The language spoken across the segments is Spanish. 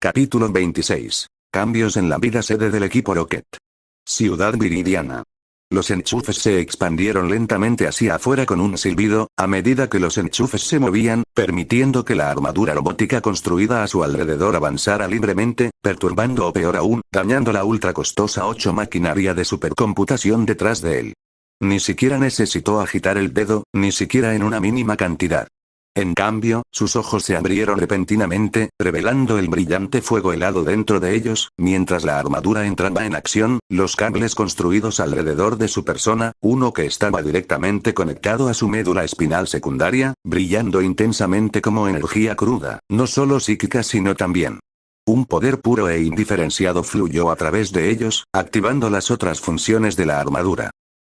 Capítulo 26. Cambios en la vida sede del equipo Rocket. Ciudad Viridiana. Los enchufes se expandieron lentamente hacia afuera con un silbido, a medida que los enchufes se movían, permitiendo que la armadura robótica construida a su alrededor avanzara libremente, perturbando o peor aún, dañando la ultra costosa 8 maquinaria de supercomputación detrás de él. Ni siquiera necesitó agitar el dedo, ni siquiera en una mínima cantidad. En cambio, sus ojos se abrieron repentinamente, revelando el brillante fuego helado dentro de ellos, mientras la armadura entraba en acción, los cables construidos alrededor de su persona, uno que estaba directamente conectado a su médula espinal secundaria, brillando intensamente como energía cruda, no solo psíquica sino también. Un poder puro e indiferenciado fluyó a través de ellos, activando las otras funciones de la armadura.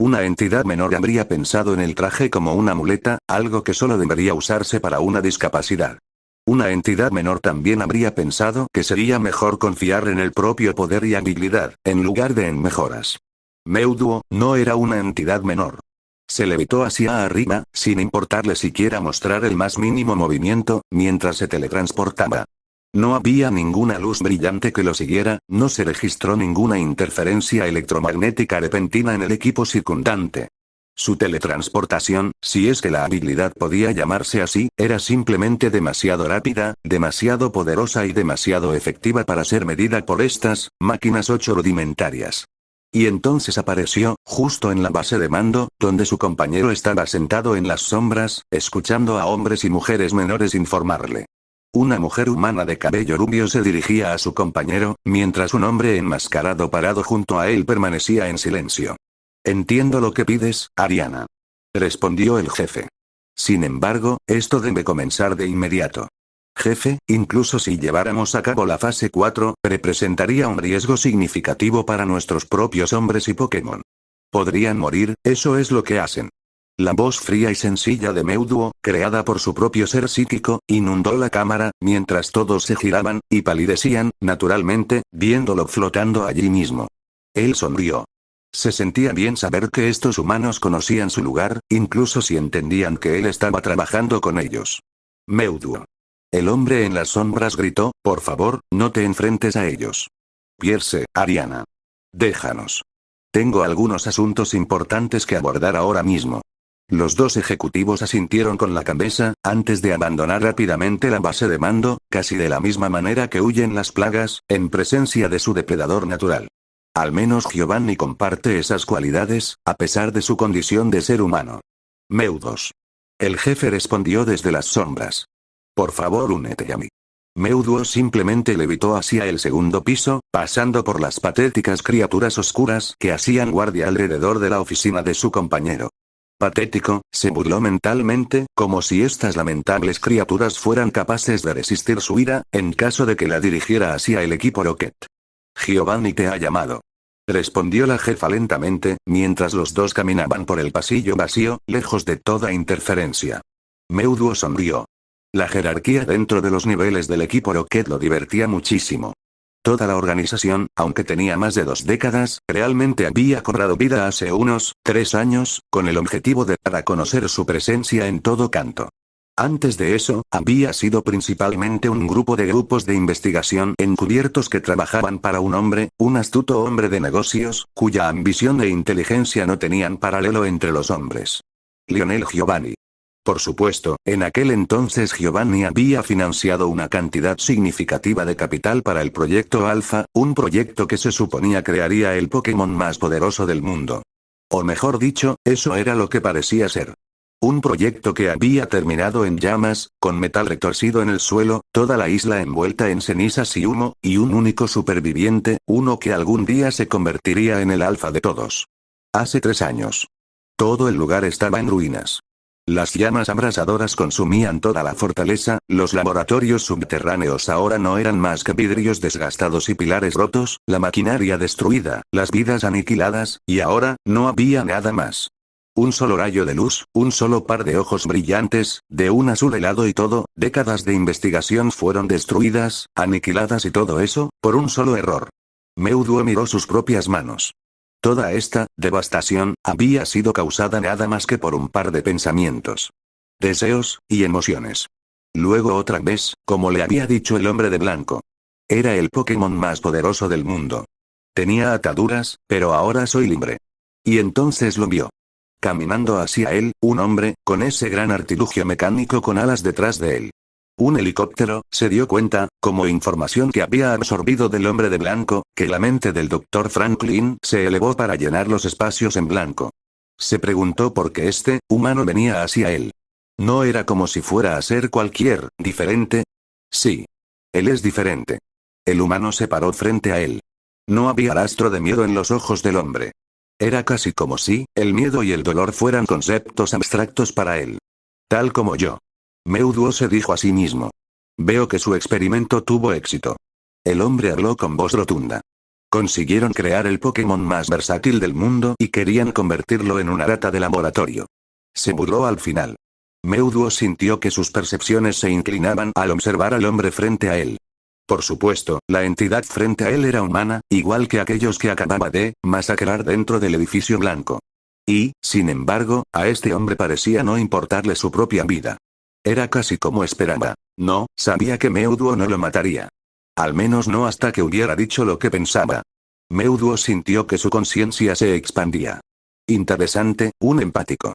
Una entidad menor habría pensado en el traje como una muleta, algo que solo debería usarse para una discapacidad. Una entidad menor también habría pensado que sería mejor confiar en el propio poder y habilidad, en lugar de en mejoras. Meuduo no era una entidad menor. Se levitó hacia arriba, sin importarle siquiera mostrar el más mínimo movimiento, mientras se teletransportaba. No había ninguna luz brillante que lo siguiera, no se registró ninguna interferencia electromagnética repentina en el equipo circundante. Su teletransportación, si es que la habilidad podía llamarse así, era simplemente demasiado rápida, demasiado poderosa y demasiado efectiva para ser medida por estas máquinas 8 rudimentarias. Y entonces apareció, justo en la base de mando, donde su compañero estaba sentado en las sombras, escuchando a hombres y mujeres menores informarle. Una mujer humana de cabello rubio se dirigía a su compañero, mientras un hombre enmascarado parado junto a él permanecía en silencio. «Entiendo lo que pides, Ariana», respondió el jefe. «Sin embargo, esto debe comenzar de inmediato. Jefe, incluso si lleváramos a cabo la fase 4, representaría un riesgo significativo para nuestros propios hombres y Pokémon. Podrían morir, eso es lo que hacen». La voz fría y sencilla de Meuduo, creada por su propio ser psíquico, inundó la cámara, mientras todos se giraban, y palidecían, naturalmente, viéndolo flotando allí mismo. Él sonrió. Se sentía bien saber que estos humanos conocían su lugar, incluso si entendían que él estaba trabajando con ellos. Meuduo. El hombre en las sombras gritó, por favor, no te enfrentes a ellos. Pierce, Ariana. Déjanos. Tengo algunos asuntos importantes que abordar ahora mismo. Los dos ejecutivos asintieron con la cabeza, antes de abandonar rápidamente la base de mando, casi de la misma manera que huyen las plagas, en presencia de su depredador natural. Al menos Giovanni comparte esas cualidades, a pesar de su condición de ser humano. Meudos. El jefe respondió desde las sombras. Por favor, únete a mí. Meuduo simplemente levitó hacia el segundo piso, pasando por las patéticas criaturas oscuras que hacían guardia alrededor de la oficina de su compañero. Patético, se burló mentalmente, como si estas lamentables criaturas fueran capaces de resistir su ira, en caso de que la dirigiera hacia el equipo Rocket. Giovanni te ha llamado. Respondió la jefa lentamente, mientras los dos caminaban por el pasillo vacío, lejos de toda interferencia. Meuduo sonrió. La jerarquía dentro de los niveles del equipo Rocket lo divertía muchísimo. Toda la organización, aunque tenía más de 2 décadas, realmente había cobrado vida hace unos 3 años, con el objetivo de dar a conocer su presencia en todo canto. Antes de eso, había sido principalmente un grupo de grupos de investigación encubiertos que trabajaban para un hombre, un astuto hombre de negocios, cuya ambición e inteligencia no tenían paralelo entre los hombres. Lionel Giovanni. Por supuesto, en aquel entonces Giovanni había financiado una cantidad significativa de capital para el proyecto Alpha, un proyecto que se suponía crearía el Pokémon más poderoso del mundo. O mejor dicho, eso era lo que parecía ser. Un proyecto que había terminado en llamas, con metal retorcido en el suelo, toda la isla envuelta en cenizas y humo, y un único superviviente, uno que algún día se convertiría en el alfa de todos. Hace 3 años. Todo el lugar estaba en ruinas. Las llamas abrasadoras consumían toda la fortaleza, los laboratorios subterráneos ahora no eran más que vidrios desgastados y pilares rotos, la maquinaria destruida, las vidas aniquiladas, y ahora, no había nada más. Un solo rayo de luz, un solo par de ojos brillantes, de un azul helado y todo, décadas de investigación fueron destruidas, aniquiladas y todo eso, por un solo error. Meuduo miró sus propias manos. Toda esta devastación había sido causada nada más que por un par de pensamientos, deseos y emociones. Luego otra vez, como le había dicho el hombre de blanco. Era el Pokémon más poderoso del mundo. Tenía ataduras, pero ahora soy libre. Y entonces lo vio. Caminando hacia él, un hombre, con ese gran artilugio mecánico con alas detrás de él. Un helicóptero, se dio cuenta, como información que había absorbido del hombre de blanco, que la mente del Dr. Franklin se elevó para llenar los espacios en blanco. Se preguntó por qué este humano venía hacia él. ¿No era como si fuera a ser cualquier, diferente? Sí. Él es diferente. El humano se paró frente a él. No había rastro de miedo en los ojos del hombre. Era casi como si, el miedo y el dolor fueran conceptos abstractos para él. Tal como yo. Meuduo se dijo a sí mismo. Veo que su experimento tuvo éxito. El hombre habló con voz rotunda. Consiguieron crear el Pokémon más versátil del mundo y querían convertirlo en una rata de laboratorio. Se burló al final. Meuduo sintió que sus percepciones se inclinaban al observar al hombre frente a él. Por supuesto, la entidad frente a él era humana, igual que aquellos que acababa de masacrar dentro del edificio blanco. Y, sin embargo, a este hombre parecía no importarle su propia vida. Era casi como esperaba. No, sabía que Meuduo no lo mataría. Al menos no hasta que hubiera dicho lo que pensaba. Meuduo sintió que su conciencia se expandía. Interesante, un empático.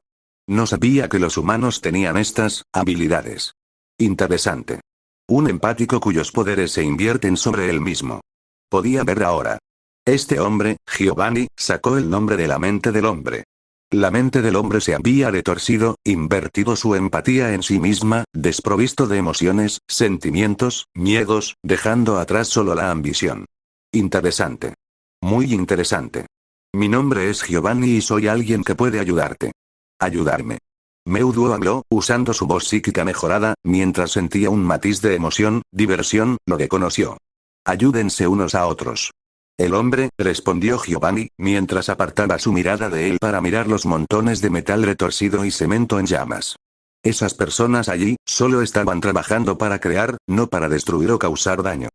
No sabía que los humanos tenían estas habilidades. Interesante. Un empático cuyos poderes se invierten sobre él mismo. Podía ver ahora. Este hombre, Giovanni, sacó el nombre de la mente del hombre. La mente del hombre se había retorcido, invertido su empatía en sí misma, desprovisto de emociones, sentimientos, miedos, dejando atrás solo la ambición. Interesante. Muy interesante. Mi nombre es Giovanni y soy alguien que puede ayudarte. Ayudarme. Meuduo habló, usando su voz psíquica mejorada, mientras sentía un matiz de emoción, diversión, lo reconoció. Ayúdense unos a otros. El hombre, respondió Giovanni, mientras apartaba su mirada de él para mirar los montones de metal retorcido y cemento en llamas. Esas personas allí, solo estaban trabajando para crear, no para destruir o causar daño.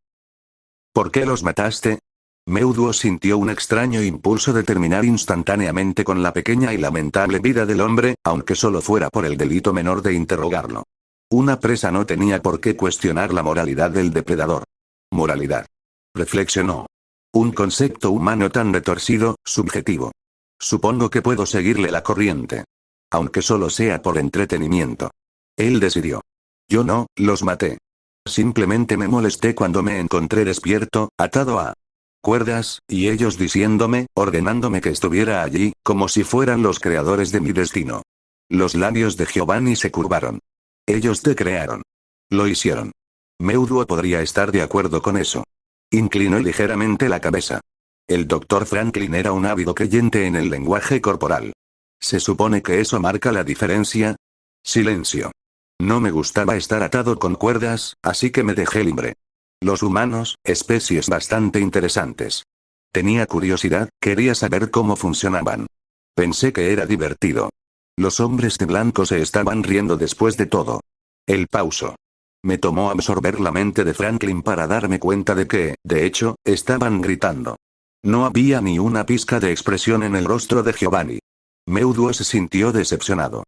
¿Por qué los mataste? Meuduo sintió un extraño impulso de terminar instantáneamente con la pequeña y lamentable vida del hombre, aunque solo fuera por el delito menor de interrogarlo. Una presa no tenía por qué cuestionar la moralidad del depredador. Moralidad. Reflexionó. Un concepto humano tan retorcido, subjetivo. Supongo que puedo seguirle la corriente. Aunque solo sea por entretenimiento. Él decidió. Yo no, los maté. Simplemente me molesté cuando me encontré despierto, atado a cuerdas, y ellos diciéndome, ordenándome que estuviera allí, como si fueran los creadores de mi destino. Los labios de Giovanni se curvaron. Ellos te crearon. Lo hicieron. Meuduo podría estar de acuerdo con eso. Inclinó ligeramente la cabeza. El Dr. Franklin era un ávido creyente en el lenguaje corporal. ¿Se supone que eso marca la diferencia? Silencio. No me gustaba estar atado con cuerdas, así que me dejé libre. Los humanos, especies bastante interesantes. Tenía curiosidad, quería saber cómo funcionaban. Pensé que era divertido. Los hombres de blanco se estaban riendo después de todo. El pauso. Me tomó absorber la mente de Franklin para darme cuenta de que, de hecho, estaban gritando. No había ni una pizca de expresión en el rostro de Giovanni. Meuduo se sintió decepcionado.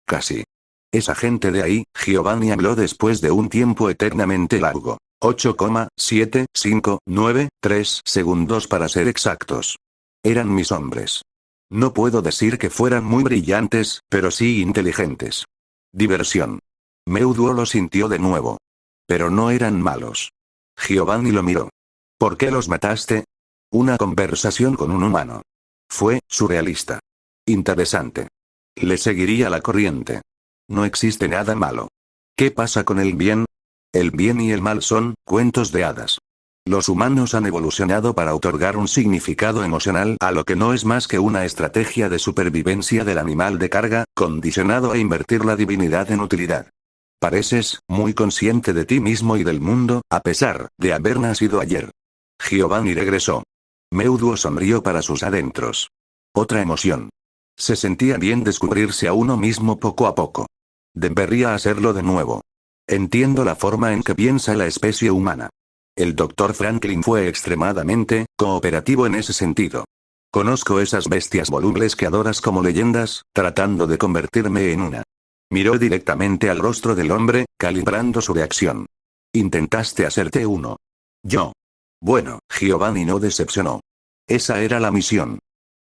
Casi. Esa gente de ahí, Giovanni habló después de un tiempo eternamente largo. 8,7593 segundos para ser exactos. Eran mis hombres. No puedo decir que fueran muy brillantes, pero sí inteligentes. Diversión. Meuduo lo sintió de nuevo. Pero no eran malos. Giovanni lo miró. ¿Por qué los mataste? Una conversación con un humano. Fue surrealista. Interesante. Le seguiría la corriente. No existe nada malo. ¿Qué pasa con el bien? El bien y el mal son cuentos de hadas. Los humanos han evolucionado para otorgar un significado emocional a lo que no es más que una estrategia de supervivencia del animal de carga, condicionado a invertir la divinidad en utilidad. Pareces muy consciente de ti mismo y del mundo, a pesar de haber nacido ayer. Giovanni regresó. Meuduo sonrió para sus adentros. Otra emoción. Se sentía bien descubrirse a uno mismo poco a poco. Debería hacerlo de nuevo. Entiendo la forma en que piensa la especie humana. El Dr. Franklin fue extremadamente cooperativo en ese sentido. Conozco esas bestias volubles que adoras como leyendas, tratando de convertirme en una. Miró directamente al rostro del hombre, calibrando su reacción. Intentaste hacerte uno. Yo. Bueno, Giovanni no decepcionó. Esa era la misión.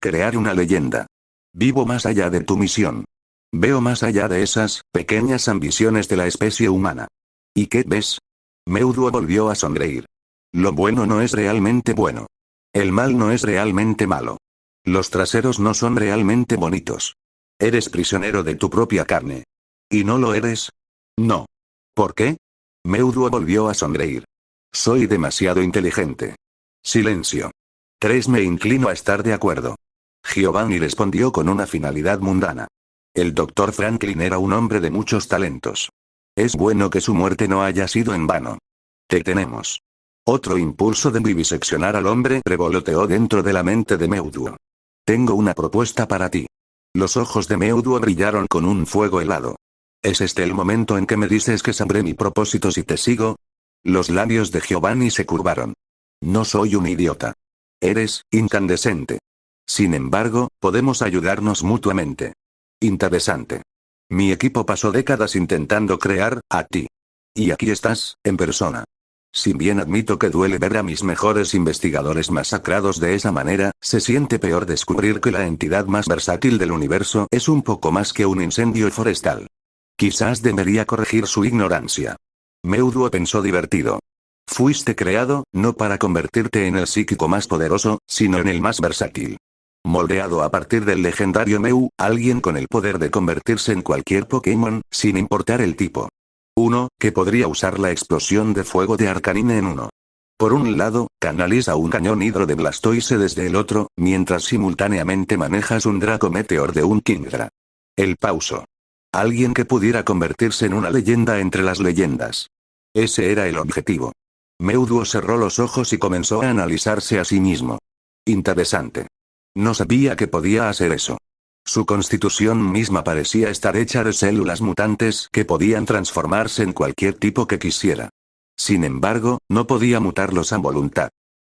Crear una leyenda. Vivo más allá de tu misión. Veo más allá de esas pequeñas ambiciones de la especie humana. ¿Y qué ves? Meuduo volvió a sonreír. Lo bueno no es realmente bueno. El mal no es realmente malo. Los traseros no son realmente bonitos. Eres prisionero de tu propia carne. ¿Y no lo eres? No. ¿Por qué? Meuduo volvió a sonreír. Soy demasiado inteligente. Silencio. 3. Me inclino a estar de acuerdo. Giovanni respondió con una finalidad mundana. El Dr. Franklin era un hombre de muchos talentos. Es bueno que su muerte no haya sido en vano. Te tenemos. Otro impulso de viviseccionar al hombre revoloteó dentro de la mente de Meuduo. Tengo una propuesta para ti. Los ojos de Meuduo brillaron con un fuego helado. ¿Es este el momento en que me dices que sabré mi propósito si te sigo? Los labios de Giovanni se curvaron. No soy un idiota. Eres incandescente. Sin embargo, podemos ayudarnos mutuamente. Interesante. Mi equipo pasó décadas intentando crear a ti. Y aquí estás, en persona. Si bien admito que duele ver a mis mejores investigadores masacrados de esa manera, se siente peor descubrir que la entidad más versátil del universo es un poco más que un incendio forestal. Quizás debería corregir su ignorancia. Meuduo pensó divertido. Fuiste creado, no para convertirte en el psíquico más poderoso, sino en el más versátil. Moldeado a partir del legendario Meu, alguien con el poder de convertirse en cualquier Pokémon, sin importar el tipo. Uno, que podría usar la explosión de fuego de Arcanine en uno. Por un lado, canaliza un cañón hidro de Blastoise desde el otro, mientras simultáneamente manejas un Draco Meteor de un Kingdra. El Pauso. Alguien que pudiera convertirse en una leyenda entre las leyendas. Ese era el objetivo. Meuduo cerró los ojos y comenzó a analizarse a sí mismo. Interesante. No sabía que podía hacer eso. Su constitución misma parecía estar hecha de células mutantes que podían transformarse en cualquier tipo que quisiera. Sin embargo, no podía mutarlos a voluntad.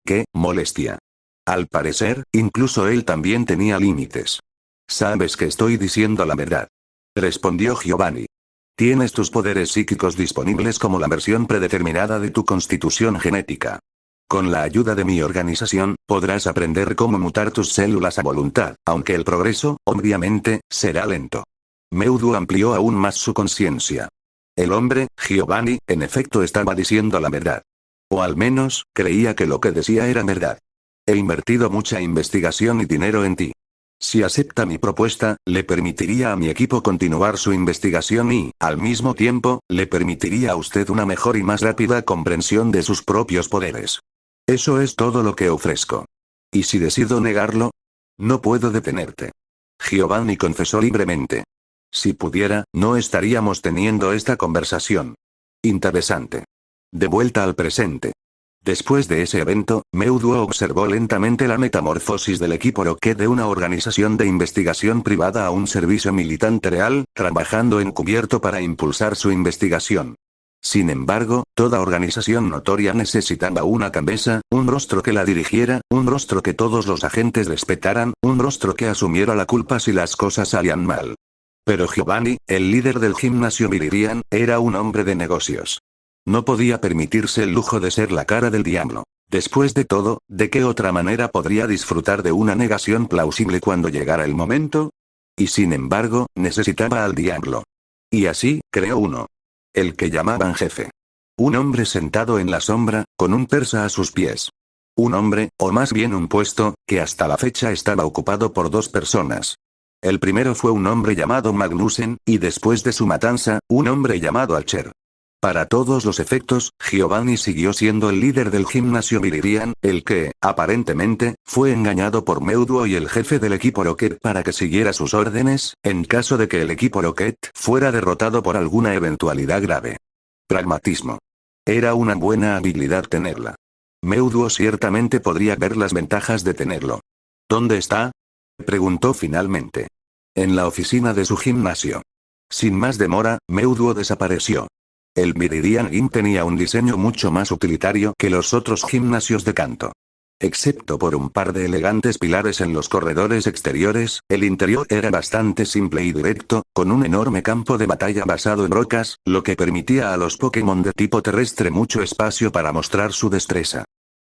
¡Qué molestia! Al parecer, incluso él también tenía límites. Sabes que estoy diciendo la verdad. Respondió Giovanni. Tienes tus poderes psíquicos disponibles como la versión predeterminada de tu constitución genética. Con la ayuda de mi organización, podrás aprender cómo mutar tus células a voluntad, aunque el progreso, obviamente, será lento. Meuduo amplió aún más su conciencia. El hombre, Giovanni, en efecto estaba diciendo la verdad. O al menos, creía que lo que decía era verdad. He invertido mucha investigación y dinero en ti. Si acepta mi propuesta, le permitiría a mi equipo continuar su investigación y, al mismo tiempo, le permitiría a usted una mejor y más rápida comprensión de sus propios poderes. Eso es todo lo que ofrezco. ¿Y si decido negarlo? No puedo detenerte. Giovanni confesó libremente. Si pudiera, no estaríamos teniendo esta conversación. Interesante. De vuelta al presente. Después de ese evento, Meuduo observó lentamente la metamorfosis del equipo Rocket de una organización de investigación privada a un servicio militante real, trabajando encubierto para impulsar su investigación. Sin embargo, toda organización notoria necesitaba una cabeza, un rostro que la dirigiera, un rostro que todos los agentes respetaran, un rostro que asumiera la culpa si las cosas salían mal. Pero Giovanni, el líder del gimnasio Viridian, era un hombre de negocios. No podía permitirse el lujo de ser la cara del diablo. Después de todo, ¿de qué otra manera podría disfrutar de una negación plausible cuando llegara el momento? Y sin embargo, necesitaba al diablo. Y así, creó uno. El que llamaban jefe. Un hombre sentado en la sombra, con un persa a sus pies. Un hombre, o más bien un puesto, que hasta la fecha estaba ocupado por dos personas. El primero fue un hombre llamado Magnussen, y después de su matanza, un hombre llamado Archer. Para todos los efectos, Giovanni siguió siendo el líder del gimnasio Viridian, el que, aparentemente, fue engañado por Meuduo y el jefe del equipo Rocket para que siguiera sus órdenes, en caso de que el equipo Rocket fuera derrotado por alguna eventualidad grave. Pragmatismo. Era una buena habilidad tenerla. Meuduo ciertamente podría ver las ventajas de tenerlo. ¿Dónde está? Preguntó finalmente. En la oficina de su gimnasio. Sin más demora, Meuduo desapareció. El Viridian Gym tenía un diseño mucho más utilitario que los otros gimnasios de Kanto. Excepto por un par de elegantes pilares en los corredores exteriores, el interior era bastante simple y directo, con un enorme campo de batalla basado en rocas, lo que permitía a los Pokémon de tipo terrestre mucho espacio para mostrar su destreza.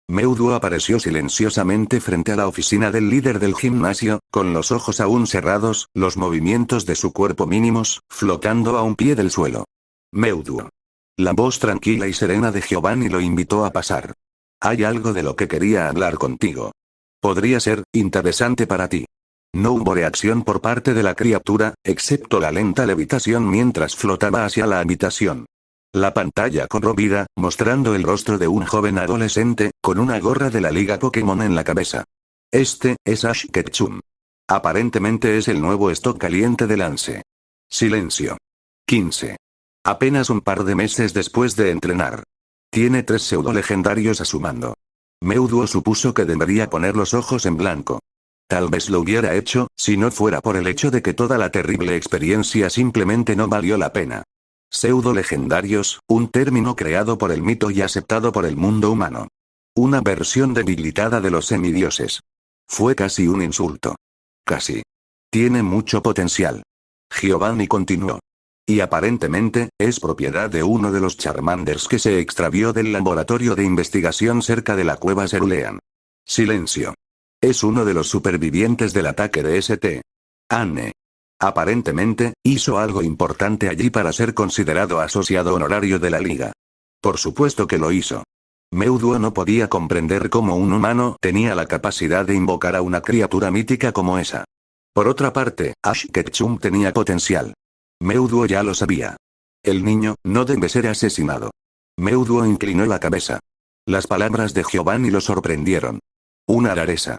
Meuduo apareció silenciosamente frente a la oficina del líder del gimnasio, con los ojos aún cerrados, los movimientos de su cuerpo mínimos, flotando a un pie del suelo. Meuduo. La voz tranquila y serena de Giovanni lo invitó a pasar. Hay algo de lo que quería hablar contigo. Podría ser interesante para ti. No hubo reacción por parte de la criatura, excepto la lenta levitación mientras flotaba hacia la habitación. La pantalla cobró vida, mostrando el rostro de un joven adolescente, con una gorra de la Liga Pokémon en la cabeza. Este, es Ash Ketchum. Aparentemente es el nuevo stock caliente de Lance. Silencio. 15. Apenas un par de meses después de entrenar. Tiene 3 pseudo-legendarios a su mando. Meuduo supuso que debería poner los ojos en blanco. Tal vez lo hubiera hecho, si no fuera por el hecho de que toda la terrible experiencia simplemente no valió la pena. Pseudo-legendarios, un término creado por el mito y aceptado por el mundo humano. Una versión debilitada de los semidioses. Fue casi un insulto. Casi. Tiene mucho potencial. Giovanni continuó. Y aparentemente, es propiedad de uno de los Charmanders que se extravió del laboratorio de investigación cerca de la cueva Cerulean. Silencio. Es uno de los supervivientes del ataque de St. Anne. Aparentemente, hizo algo importante allí para ser considerado asociado honorario de la Liga. Por supuesto que lo hizo. Meuduo no podía comprender cómo un humano tenía la capacidad de invocar a una criatura mítica como esa. Por otra parte, Ash Ketchum tenía potencial. Meuduo ya lo sabía. El niño no debe ser asesinado. Meuduo inclinó la cabeza. Las palabras de Giovanni lo sorprendieron. Una rareza.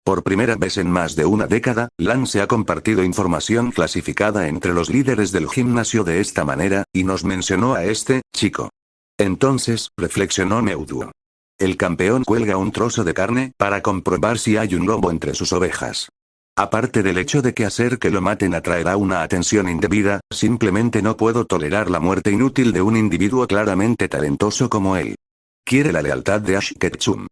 Por primera vez en más de una década, Lance ha compartido información clasificada entre los líderes del gimnasio de esta manera, y nos mencionó a este chico. Entonces, reflexionó Meuduo. El campeón cuelga un trozo de carne para comprobar si hay un lobo entre sus ovejas. Aparte del hecho de que hacer que lo maten atraerá una atención indebida, simplemente no puedo tolerar la muerte inútil de un individuo claramente talentoso como él. Quiere la lealtad de Ash Ketchum.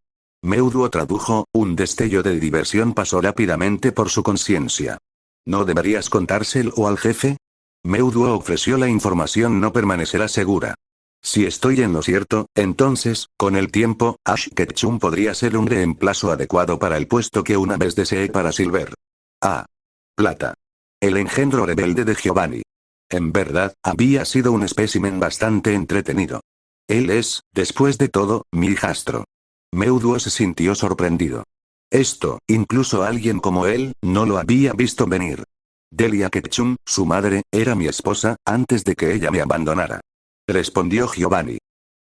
Meuduo tradujo, un destello de diversión pasó rápidamente por su conciencia. ¿No deberías contárselo al jefe? Meuduo ofreció la información no permanecerá segura. Si estoy en lo cierto, entonces, con el tiempo, Ash Ketchum podría ser un reemplazo adecuado para el puesto que una vez deseé para Silver. Ah. Plata. El engendro rebelde de Giovanni. En verdad, había sido un espécimen bastante entretenido. Él es, después de todo, mi hijastro. Meuduo se sintió sorprendido. Esto, incluso alguien como él, no lo había visto venir. Delia Ketchum, su madre, era mi esposa, antes de que ella me abandonara. Respondió Giovanni.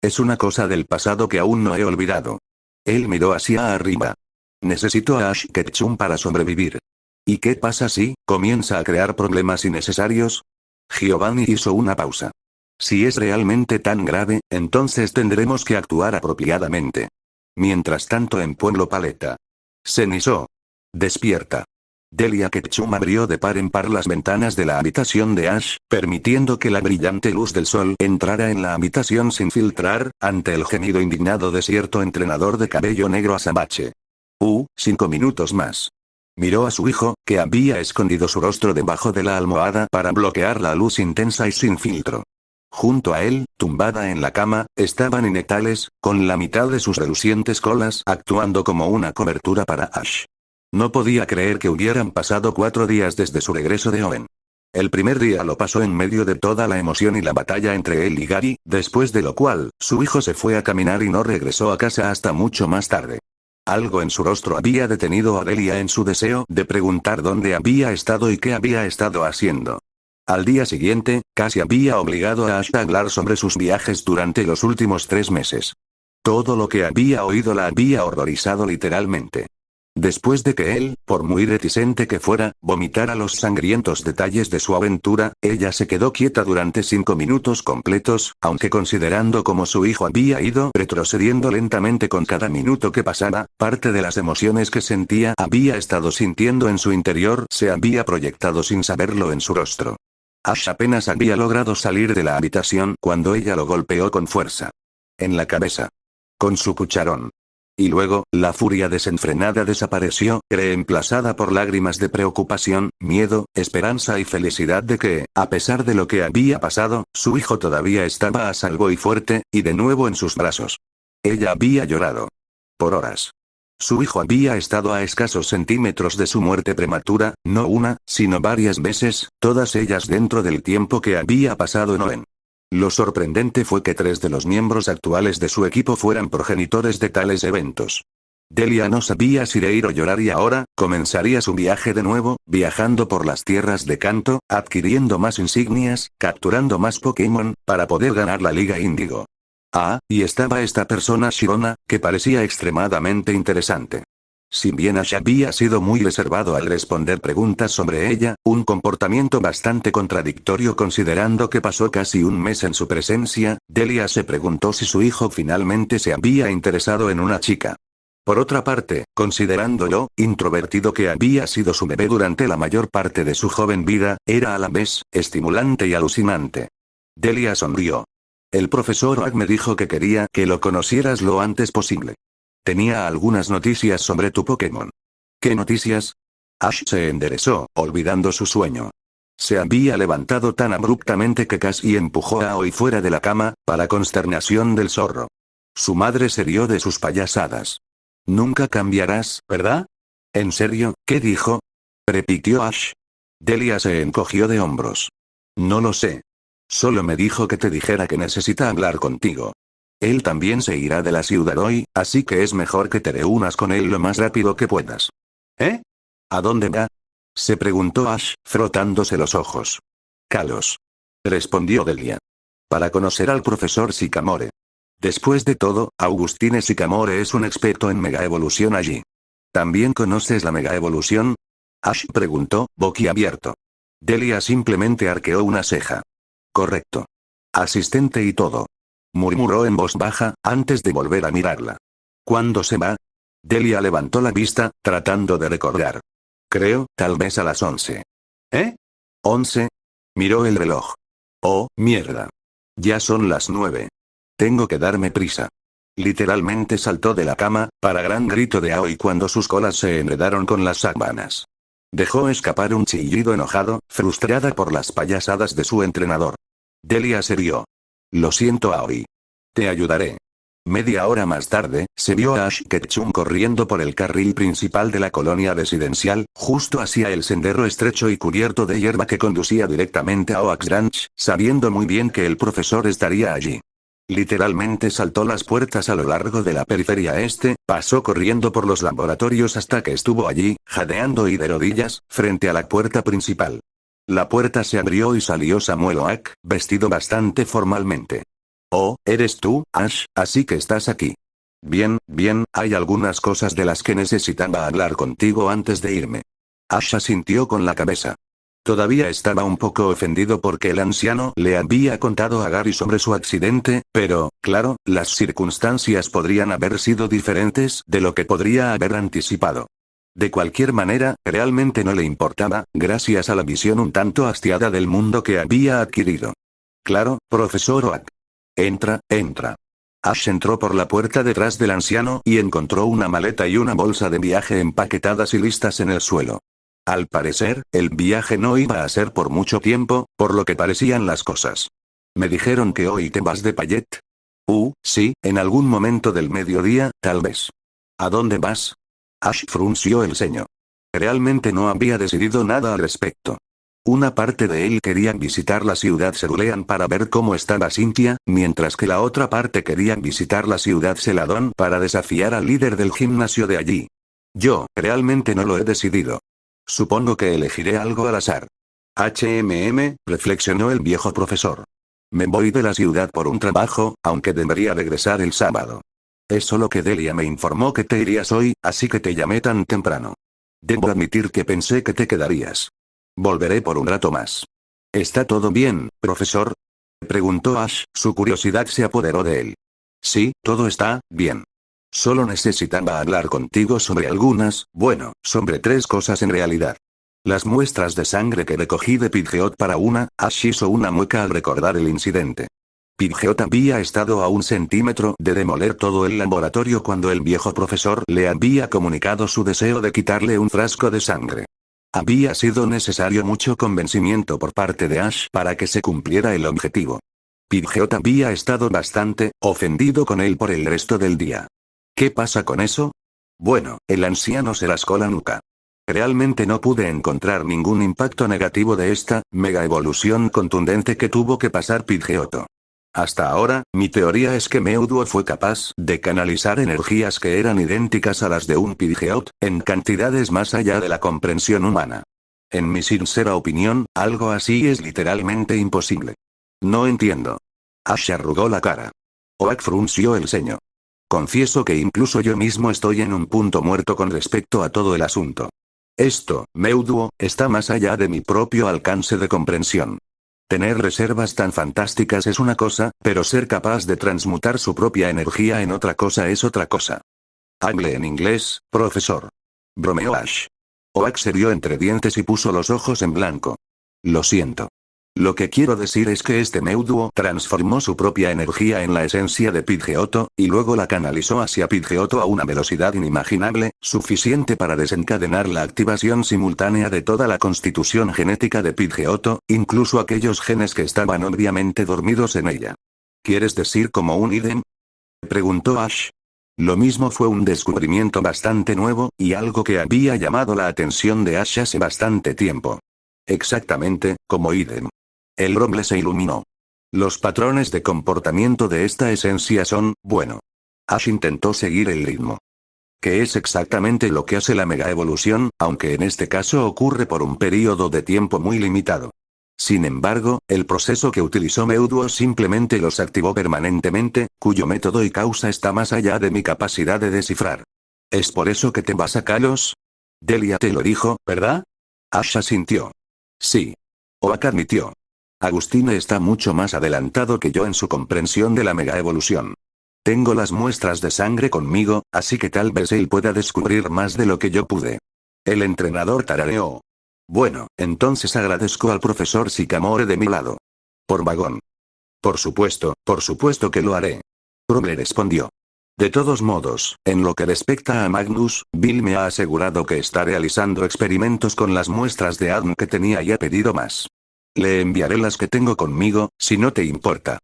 Es una cosa del pasado que aún no he olvidado. Él miró hacia arriba. Necesito a Ash Ketchum para sobrevivir. ¿Y qué pasa si comienza a crear problemas innecesarios? Giovanni hizo una pausa. Si es realmente tan grave, entonces tendremos que actuar apropiadamente. Mientras tanto en Pueblo Paleta. Cenizó. Despierta. Delia Ketchum abrió de par en par las ventanas de la habitación de Ash, permitiendo que la brillante luz del sol entrara en la habitación sin filtrar, ante el gemido indignado de cierto entrenador de cabello negro azabache. 5 minutos más. Miró a su hijo, que había escondido su rostro debajo de la almohada para bloquear la luz intensa y sin filtro. Junto a él, tumbada en la cama, estaban Inetales, con la mitad de sus relucientes colas actuando como una cobertura para Ash. No podía creer que hubieran pasado 4 días desde su regreso de Owen. El primer día lo pasó en medio de toda la emoción y la batalla entre él y Gary, después de lo cual, su hijo se fue a caminar y no regresó a casa hasta mucho más tarde. Algo en su rostro había detenido a Delia en su deseo de preguntar dónde había estado y qué había estado haciendo. Al día siguiente, casi había obligado a Ash a hablar sobre sus viajes durante los últimos 3 meses. Todo lo que había oído la había horrorizado literalmente. Después de que él, por muy reticente que fuera, vomitara los sangrientos detalles de su aventura, ella se quedó quieta durante 5 minutos completos, aunque considerando cómo su hijo había ido retrocediendo lentamente con cada minuto que pasaba, parte de las emociones que sentía había estado sintiendo en su interior se había proyectado sin saberlo en su rostro. Ash apenas había logrado salir de la habitación cuando ella lo golpeó con fuerza. En la cabeza. Con su cucharón. Y luego, la furia desenfrenada desapareció, reemplazada por lágrimas de preocupación, miedo, esperanza y felicidad de que, a pesar de lo que había pasado, su hijo todavía estaba a salvo y fuerte, y de nuevo en sus brazos. Ella había llorado. por horas. Su hijo había estado a escasos centímetros de su muerte prematura, no una, sino varias veces, todas ellas dentro del tiempo que había pasado en Oen. Lo sorprendente fue que 3 de los miembros actuales de su equipo fueran progenitores de tales eventos. Delia no sabía si reír o llorar y ahora, comenzaría su viaje de nuevo, viajando por las tierras de Kanto, adquiriendo más insignias, capturando más Pokémon, para poder ganar la Liga Índigo. Ah, y estaba esta persona Shirona, que parecía extremadamente interesante. Si bien Ash había sido muy reservado al responder preguntas sobre ella, un comportamiento bastante contradictorio considerando que pasó casi un mes en su presencia, Delia se preguntó si su hijo finalmente se había interesado en una chica. Por otra parte, considerando lo introvertido que había sido su bebé durante la mayor parte de su joven vida, era a la vez estimulante y alucinante. Delia sonrió. El profesor Oak me dijo que quería que lo conocieras lo antes posible. Tenía algunas noticias sobre tu Pokémon. ¿Qué noticias? Ash se enderezó, olvidando su sueño. Se había levantado tan abruptamente que casi empujó a Aoi fuera de la cama, para consternación del zorro. Su madre se rió de sus payasadas. Nunca cambiarás, ¿verdad? ¿En serio? ¿Qué dijo? Repitió Ash. Delia se encogió de hombros. No lo sé. Solo me dijo que te dijera que necesita hablar contigo. Él también se irá de la ciudad hoy, así que es mejor que te reúnas con él lo más rápido que puedas. ¿Eh? ¿A dónde va? Se preguntó Ash, frotándose los ojos. Kalos. Respondió Delia. Para conocer al profesor Sycamore. Después de todo, Augustine Sycamore es un experto en megaevolución allí. ¿También conoces la megaevolución? Ash preguntó, boquiabierto. Delia simplemente arqueó una ceja. Correcto. Asistente y todo. Murmuró en voz baja, antes de volver a mirarla. ¿Cuándo se va? Delia levantó la vista, tratando de recordar. Creo, tal vez a las 11. ¿Eh? ¿11? Miró el reloj. Oh, mierda. Ya son las 9. Tengo que darme prisa. Literalmente saltó de la cama, para gran grito de Aoi cuando sus colas se enredaron con las sábanas. Dejó escapar un chillido enojado, frustrada por las payasadas de su entrenador. Delia se rió. Lo siento, Aoi. Te ayudaré. Media hora más tarde, se vio a Ash Ketchum corriendo por el carril principal de la colonia residencial, justo hacia el sendero estrecho y cubierto de hierba que conducía directamente a Oaks Ranch, sabiendo muy bien que el profesor estaría allí. Literalmente saltó las puertas a lo largo de la periferia este, pasó corriendo por los laboratorios hasta que estuvo allí, jadeando y de rodillas, frente a la puerta principal. La puerta se abrió y salió Samuel Oak, vestido bastante formalmente. Oh, eres tú, Ash, así que estás aquí. Bien, bien, hay algunas cosas de las que necesitaba hablar contigo antes de irme. Ash asintió con la cabeza. Todavía estaba un poco ofendido porque el anciano le había contado a Gary sobre su accidente, pero, claro, las circunstancias podrían haber sido diferentes de lo que podría haber anticipado. De cualquier manera, realmente no le importaba, gracias a la visión un tanto hastiada del mundo que había adquirido. Claro, profesor Oak. Entra, entra. Ash entró por la puerta detrás del anciano y encontró una maleta y una bolsa de viaje empaquetadas y listas en el suelo. Al parecer, el viaje no iba a ser por mucho tiempo, por lo que parecían las cosas. Me dijeron que hoy te vas de Payet. Sí, en algún momento del mediodía, tal vez. ¿A dónde vas? Ash frunció el ceño. Realmente no había decidido nada al respecto. Una parte de él quería visitar la ciudad Cerulean para ver cómo estaba Cynthia, mientras que la otra parte quería visitar la ciudad Celadón para desafiar al líder del gimnasio de allí. Yo, realmente no lo he decidido. Supongo que elegiré algo al azar. Reflexionó el viejo profesor. Me voy de la ciudad por un trabajo, aunque debería regresar el sábado. Es solo que Delia me informó que te irías hoy, así que te llamé tan temprano. Debo admitir que pensé que te quedarías. Volveré por un rato más. ¿Está todo bien, profesor? Preguntó Ash, su curiosidad se apoderó de él. Sí, todo está bien. Solo necesitaba hablar contigo sobre sobre 3 cosas en realidad. Las muestras de sangre que recogí de Pidgeot para Ash hizo una mueca al recordar el incidente. Pidgeot había estado a 1 centímetro de demoler todo el laboratorio cuando el viejo profesor le había comunicado su deseo de quitarle un frasco de sangre. Había sido necesario mucho convencimiento por parte de Ash para que se cumpliera el objetivo. Pidgeot había estado bastante ofendido con él por el resto del día. ¿Qué pasa con eso? Bueno, el anciano se rascó la nuca. Realmente no pude encontrar ningún impacto negativo de esta mega evolución contundente que tuvo que pasar Pidgeotto. Hasta ahora, mi teoría es que Mewtwo fue capaz de canalizar energías que eran idénticas a las de un Pidgeot, en cantidades más allá de la comprensión humana. En mi sincera opinión, algo así es literalmente imposible. No entiendo. Ash arrugó la cara. Oak frunció el ceño. Confieso que incluso yo mismo estoy en un punto muerto con respecto a todo el asunto. Esto, Mewtwo, está más allá de mi propio alcance de comprensión. Tener reservas tan fantásticas es una cosa, pero ser capaz de transmutar su propia energía en otra cosa es otra cosa. Hable en inglés, profesor. Bromeó Ash. Oak se rió entre dientes y puso los ojos en blanco. Lo siento. Lo que quiero decir es que este Mewtwo transformó su propia energía en la esencia de Pidgeotto, y luego la canalizó hacia Pidgeotto a una velocidad inimaginable, suficiente para desencadenar la activación simultánea de toda la constitución genética de Pidgeotto, incluso aquellos genes que estaban obviamente dormidos en ella. ¿Quieres decir como un ídem? Preguntó Ash. Lo mismo fue un descubrimiento bastante nuevo, y algo que había llamado la atención de Ash hace bastante tiempo. Exactamente, como ídem. El roble se iluminó. Los patrones de comportamiento de esta esencia son, bueno. Ash intentó seguir el ritmo. Que es exactamente lo que hace la mega evolución, aunque en este caso ocurre por un período de tiempo muy limitado. Sin embargo, el proceso que utilizó Mewtwo simplemente los activó permanentemente, cuyo método y causa está más allá de mi capacidad de descifrar. ¿Es por eso que te vas a Kalos? Delia te lo dijo, ¿verdad? Ash asintió. Sí. Oak admitió. Agustine está mucho más adelantado que yo en su comprensión de la mega evolución. Tengo las muestras de sangre conmigo, así que tal vez él pueda descubrir más de lo que yo pude. El entrenador tarareó. Bueno, entonces agradezco al profesor Sycamore de mi lado. Por vagón. Por supuesto que lo haré. Ruble respondió. De todos modos, en lo que respecta a Magnus, Bill me ha asegurado que está realizando experimentos con las muestras de ADN que tenía y ha pedido más. Le enviaré las que tengo conmigo, si no te importa.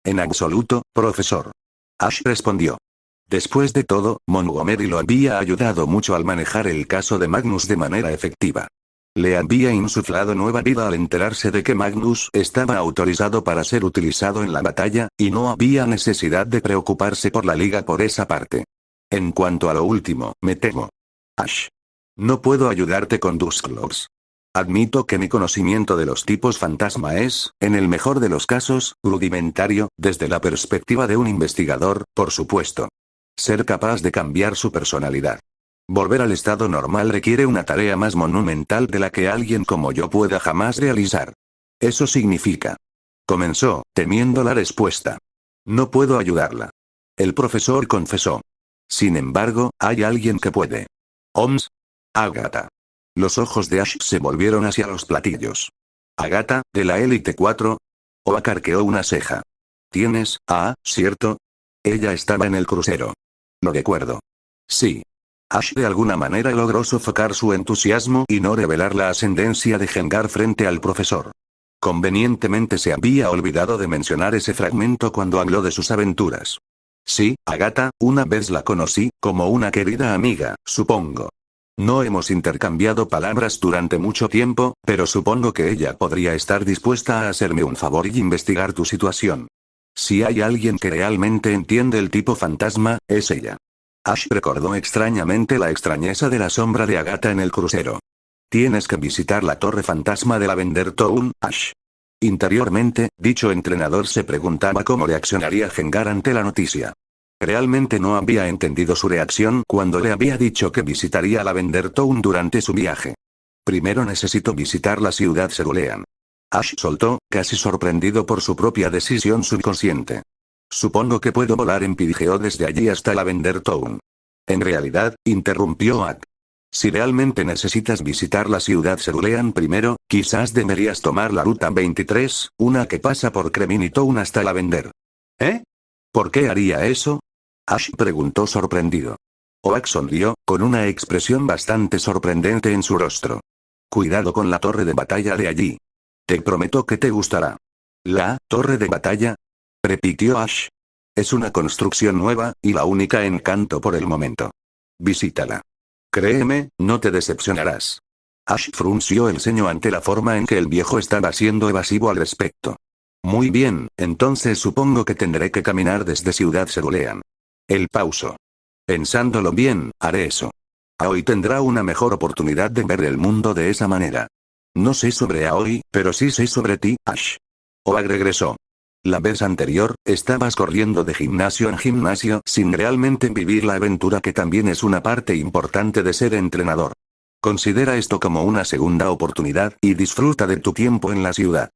En absoluto, profesor. Ash respondió. Después de todo, Montgomery lo había ayudado mucho al manejar el caso de Magnus de manera efectiva. Le había insuflado nueva vida al enterarse de que Magnus estaba autorizado para ser utilizado en la batalla, y no había necesidad de preocuparse por la liga por esa parte. En cuanto a lo último, me temo. Ash. No puedo ayudarte con Dusclops. Admito que mi conocimiento de los tipos fantasma es, en el mejor de los casos, rudimentario, desde la perspectiva de un investigador, por supuesto. Ser capaz de cambiar su personalidad. Volver al estado normal requiere una tarea más monumental de la que alguien como yo pueda jamás realizar. Eso significa. Comenzó, temiendo la respuesta. No puedo ayudarla. El profesor confesó. Sin embargo, hay alguien que puede. Oms. Agatha. Los ojos de Ash se volvieron hacia los platillos. Agatha, de la Élite 4. Oak arqueó una ceja. ¿Tienes, cierto? Ella estaba en el crucero. Lo recuerdo. Sí. Ash de alguna manera logró sofocar su entusiasmo y no revelar la ascendencia de Gengar frente al profesor. Convenientemente se había olvidado de mencionar ese fragmento cuando habló de sus aventuras. Sí, Agatha, una vez la conocí, como una querida amiga, supongo. No hemos intercambiado palabras durante mucho tiempo, pero supongo que ella podría estar dispuesta a hacerme un favor y investigar tu situación. Si hay alguien que realmente entiende el tipo fantasma, es ella. Ash recordó extrañamente la extrañeza de la sombra de Agatha en el crucero. Tienes que visitar la torre fantasma de Lavender Town, Ash. Interiormente, dicho entrenador se preguntaba cómo reaccionaría Gengar ante la noticia. Realmente no había entendido su reacción cuando le había dicho que visitaría Lavender Town durante su viaje. Primero necesito visitar la ciudad Cerulean. Ash soltó, casi sorprendido por su propia decisión subconsciente. Supongo que puedo volar en Pidgeo desde allí hasta Lavender Town. En realidad, interrumpió Oak. Si realmente necesitas visitar la ciudad Cerulean primero, quizás deberías tomar la ruta 23, una que pasa por Cremini Town hasta Lavender. ¿Eh? ¿Por qué haría eso? Ash preguntó sorprendido. Oak sonrió, con una expresión bastante sorprendente en su rostro. Cuidado con la torre de batalla de allí. Te prometo que te gustará. ¿La torre de batalla? Repitió Ash. Es una construcción nueva, y la única Encanto por el momento. Visítala. Créeme, no te decepcionarás. Ash frunció el ceño ante la forma en que el viejo estaba siendo evasivo al respecto. Muy bien, entonces supongo que tendré que caminar desde Ciudad Cerulean. El pausó. Pensándolo bien, haré eso. Aoi tendrá una mejor oportunidad de ver el mundo de esa manera. No sé sobre Aoi, pero sí sé sobre ti, Ash. Oak regresó. La vez anterior, estabas corriendo de gimnasio en gimnasio sin realmente vivir la aventura que también es una parte importante de ser entrenador. Considera esto como una segunda oportunidad y disfruta de tu tiempo en la ciudad.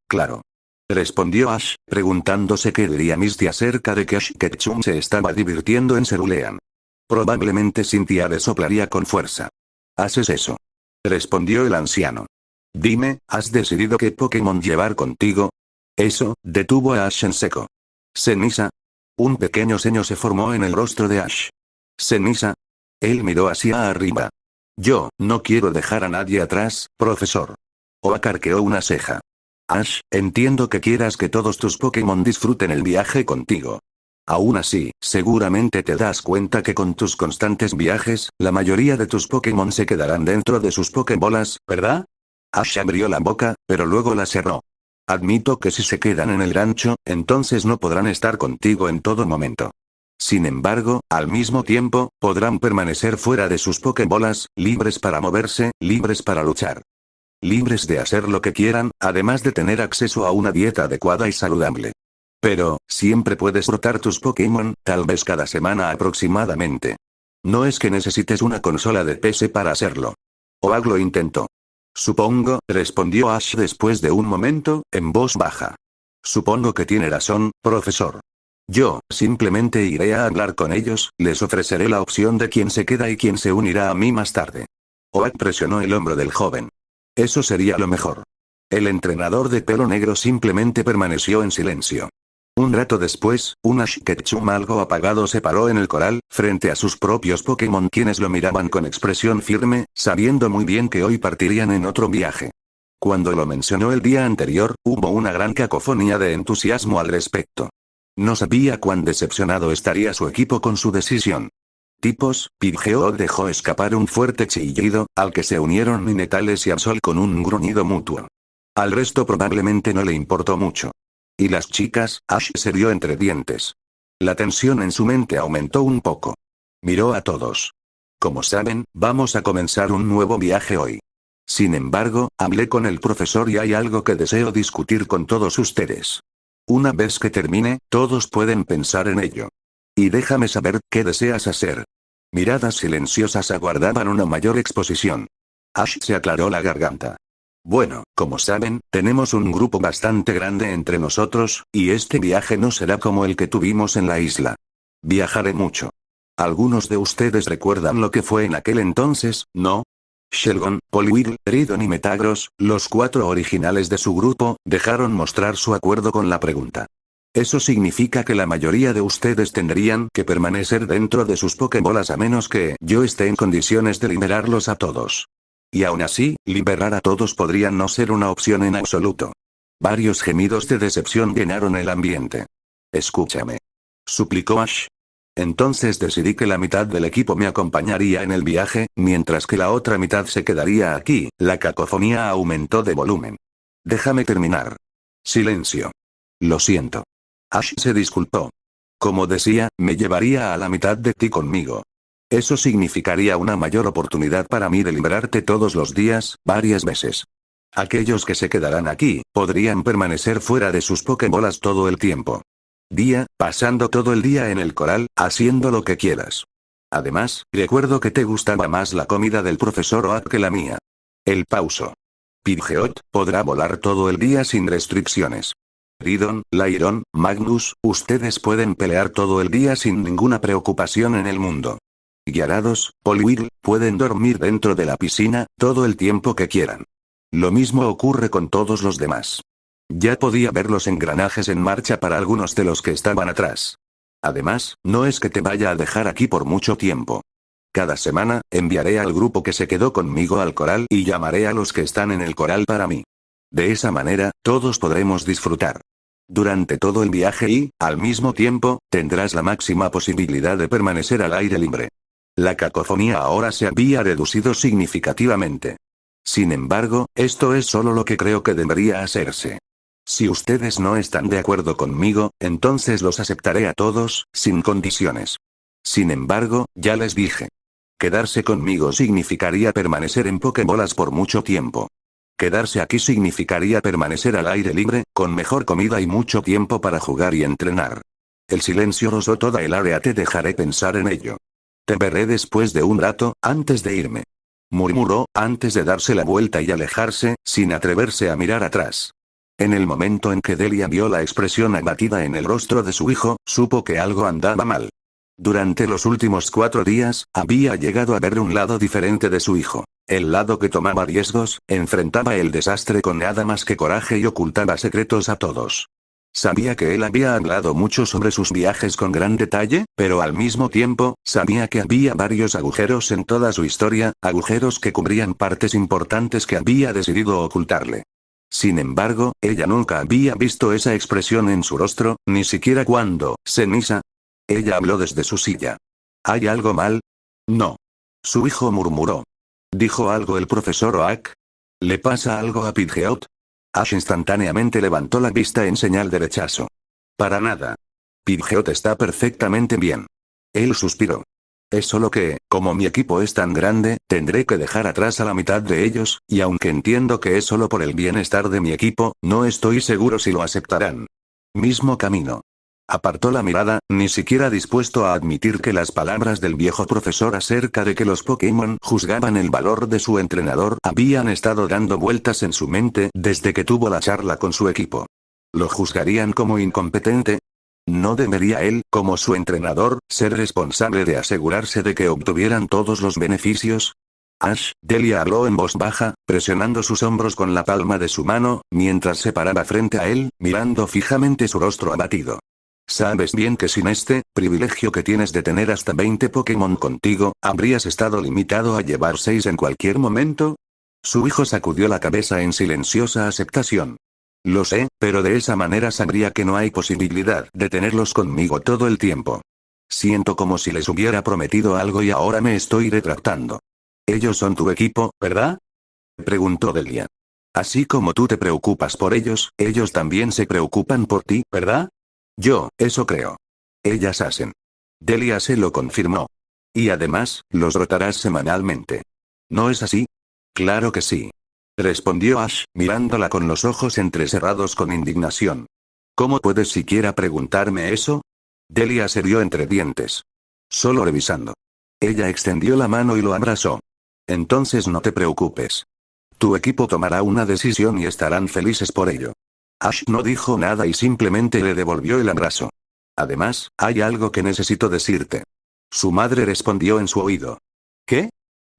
Claro. Respondió Ash, preguntándose qué diría Misty acerca de que Ash Ketchum se estaba divirtiendo en Cerulean. Probablemente Cynthia le soplaría con fuerza. ¿Haces eso? Respondió el anciano. Dime, ¿has decidido qué Pokémon llevar contigo? Eso, detuvo a Ash en seco. ¿Ceniza? Un pequeño ceño se formó en el rostro de Ash. ¿Ceniza? Él miró hacia arriba. Yo, no quiero dejar a nadie atrás, profesor. Oak arqueó una ceja. Ash, entiendo que quieras que todos tus Pokémon disfruten el viaje contigo. Aún así, seguramente te das cuenta que con tus constantes viajes, la mayoría de tus Pokémon se quedarán dentro de sus Pokébolas, ¿verdad? Ash abrió la boca, pero luego la cerró. Admito que si se quedan en el rancho, entonces no podrán estar contigo en todo momento. Sin embargo, al mismo tiempo, podrán permanecer fuera de sus Pokébolas, libres para moverse, libres para luchar. Libres de hacer lo que quieran, además de tener acceso a una dieta adecuada y saludable. Pero, siempre puedes rotar tus Pokémon, tal vez cada semana aproximadamente. No es que necesites una consola de PC para hacerlo. Oak lo intentó. Supongo, respondió Ash después de un momento, en voz baja. Supongo que tiene razón, profesor. Yo, simplemente iré a hablar con ellos, les ofreceré la opción de quién se queda y quién se unirá a mí más tarde. Oak presionó el hombro del joven. Eso sería lo mejor. El entrenador de pelo negro simplemente permaneció en silencio. Un rato después, un Ash Ketchum algo apagado se paró en el coral, frente a sus propios Pokémon quienes lo miraban con expresión firme, sabiendo muy bien que hoy partirían en otro viaje. Cuando lo mencionó el día anterior, hubo una gran cacofonía de entusiasmo al respecto. No sabía cuán decepcionado estaría su equipo con su decisión. Tipos, Pidgeot dejó escapar un fuerte chillido, al que se unieron Ninetales y Absol con un gruñido mutuo. Al resto probablemente no le importó mucho. ¿Y las chicas? Ash se rió entre dientes. La tensión en su mente aumentó un poco. Miró a todos. Como saben, vamos a comenzar un nuevo viaje hoy. Sin embargo, hablé con el profesor y hay algo que deseo discutir con todos ustedes. Una vez que termine, todos pueden pensar en ello. Y déjame saber qué deseas hacer. Miradas silenciosas aguardaban una mayor exposición. Ash se aclaró la garganta. Bueno, como saben, tenemos un grupo bastante grande entre nosotros, y este viaje no será como el que tuvimos en la isla. Viajaré mucho. Algunos de ustedes recuerdan lo que fue en aquel entonces, ¿no? Shelgon, Poliwhirl, Ridon y Metagross, los 4 originales de su grupo, dejaron mostrar su acuerdo con la pregunta. Eso significa que la mayoría de ustedes tendrían que permanecer dentro de sus Pokébolas a menos que yo esté en condiciones de liberarlos a todos. Y aún así, liberar a todos podría no ser una opción en absoluto. Varios gemidos de decepción llenaron el ambiente. Escúchame. Suplicó Ash. Entonces decidí que la mitad del equipo me acompañaría en el viaje, mientras que la otra mitad se quedaría aquí. La cacofonía aumentó de volumen. Déjame terminar. Silencio. Lo siento. Ash se disculpó. Como decía, me llevaría a la mitad de ti conmigo. Eso significaría una mayor oportunidad para mí de liberarte todos los días, varias veces. Aquellos que se quedarán aquí, podrían permanecer fuera de sus Pokébolas todo el tiempo. Pasando todo el día en el coral, haciendo lo que quieras. Además, recuerdo que te gustaba más la comida del profesor Oak que la mía. El pauso. Pidgeot, podrá volar todo el día sin restricciones. Ridon, Lairon, Magnus, ustedes pueden pelear todo el día sin ninguna preocupación en el mundo. Gyarados, Poliwhirl, pueden dormir dentro de la piscina, todo el tiempo que quieran. Lo mismo ocurre con todos los demás. Ya podía ver los engranajes en marcha para algunos de los que estaban atrás. Además, no es que te vaya a dejar aquí por mucho tiempo. Cada semana, enviaré al grupo que se quedó conmigo al coral y llamaré a los que están en el coral para mí. De esa manera, todos podremos disfrutar. Durante todo el viaje y, al mismo tiempo, tendrás la máxima posibilidad de permanecer al aire libre. La cacofonía ahora se había reducido significativamente. Sin embargo, esto es solo lo que creo que debería hacerse. Si ustedes no están de acuerdo conmigo, entonces los aceptaré a todos, sin condiciones. Sin embargo, ya les dije. Quedarse conmigo significaría permanecer en Pokébolas por mucho tiempo. Quedarse aquí significaría permanecer al aire libre, con mejor comida y mucho tiempo para jugar y entrenar. El silencio rozó toda el área. Te dejaré pensar en ello. Te veré después de un rato, antes de irme. Murmuró, antes de darse la vuelta y alejarse, sin atreverse a mirar atrás. En el momento en que Delia vio la expresión abatida en el rostro de su hijo, supo que algo andaba mal. Durante los últimos 4 días, había llegado a ver un lado diferente de su hijo. El lado que tomaba riesgos, enfrentaba el desastre con nada más que coraje y ocultaba secretos a todos. Sabía que él había hablado mucho sobre sus viajes con gran detalle, pero al mismo tiempo, sabía que había varios agujeros en toda su historia, agujeros que cubrían partes importantes que había decidido ocultarle. Sin embargo, ella nunca había visto esa expresión en su rostro, ni siquiera cuando, ceniza. Ella habló desde su silla. ¿Hay algo mal? No. Su hijo murmuró. ¿Dijo algo el profesor Oak? ¿Le pasa algo a Pidgeot? Ash instantáneamente levantó la vista en señal de rechazo. Para nada. Pidgeot está perfectamente bien. Él suspiró. Es solo que, como mi equipo es tan grande, tendré que dejar atrás a la mitad de ellos, y aunque entiendo que es solo por el bienestar de mi equipo, no estoy seguro si lo aceptarán. Mismo camino. Apartó la mirada, ni siquiera dispuesto a admitir que las palabras del viejo profesor acerca de que los Pokémon juzgaban el valor de su entrenador habían estado dando vueltas en su mente desde que tuvo la charla con su equipo. ¿Lo juzgarían como incompetente? ¿No debería él, como su entrenador, ser responsable de asegurarse de que obtuvieran todos los beneficios? Ash, Delia habló en voz baja, presionando sus hombros con la palma de su mano, mientras se paraba frente a él, mirando fijamente su rostro abatido. Sabes bien que sin este privilegio que tienes de tener hasta 20 Pokémon contigo, ¿habrías estado limitado a llevar 6 en cualquier momento? Su hijo sacudió la cabeza en silenciosa aceptación. Lo sé, pero de esa manera sabría que no hay posibilidad de tenerlos conmigo todo el tiempo. Siento como si les hubiera prometido algo y ahora me estoy retractando. Ellos son tu equipo, ¿verdad? Preguntó Delia. Así como tú te preocupas por ellos, ellos también se preocupan por ti, ¿verdad? Eso creo. Ellas hacen. Delia se lo confirmó. Y además, los rotarás semanalmente. ¿No es así? Claro que sí. Respondió Ash, mirándola con los ojos entrecerrados con indignación. ¿Cómo puedes siquiera preguntarme eso? Delia se rió entre dientes. Solo revisando. Ella extendió la mano y lo abrazó. Entonces no te preocupes. Tu equipo tomará una decisión y estarán felices por ello. Ash no dijo nada y simplemente le devolvió el abrazo. Además, hay algo que necesito decirte. Su madre respondió en su oído. ¿Qué?